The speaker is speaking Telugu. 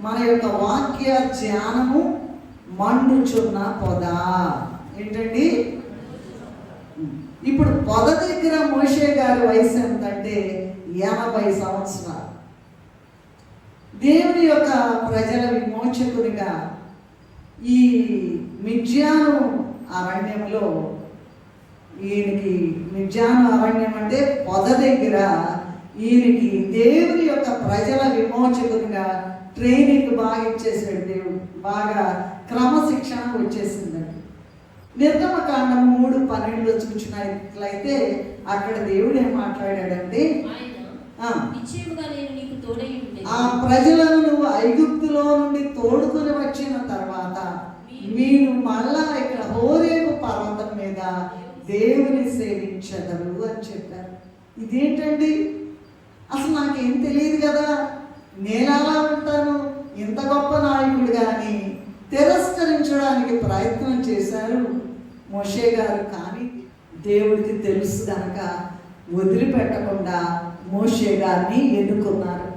మన యొక్క వాక్య ధ్యానము మండుచున్న పొద. ఏంటండి? ఇప్పుడు పొద దగ్గర మోషే గారి వయసు ఎంతంటే 80 సంవత్సరాలు. దేవుని యొక్క ప్రజల విమోచకునిగా ఈ మిద్యాను అరణ్యంలో, ఈయనకి మిద్యాను అరణ్యం అంటే పొద దగ్గర ఈయనకి దేవుని యొక్క ప్రజల విమోచకునిగా ట్రైనింగ్ బాగా ఇచ్చేసాడు దేవుడు. బాగా క్రమశిక్షణ వచ్చేసిందండి. నిర్గమకాండం 3:12 చూసినట్లయితే అక్కడ దేవుడు ఏం మాట్లాడాడంటే, ఆ ప్రజలను నువ్వు ఐగుప్తులో నుండి తోడుకొని వచ్చిన తర్వాత మీరు మళ్ళా ఇక్కడ హోరేబు పర్వతం మీద దేవుని సేవించదరు అని చెప్పారు. ఇదేంటండి? అసలు నాకేం తెలియదు కదా, నేను అలా ఉంటాను, ఇంత గొప్ప నాయకుడు కానీ తిరస్కరించడానికి ప్రయత్నం చేశారు మోషే గారు. కానీ దేవుడికి తెలుసు కనుక వదిలిపెట్టకుండా మోషే గారిని ఎన్నుకున్నారు.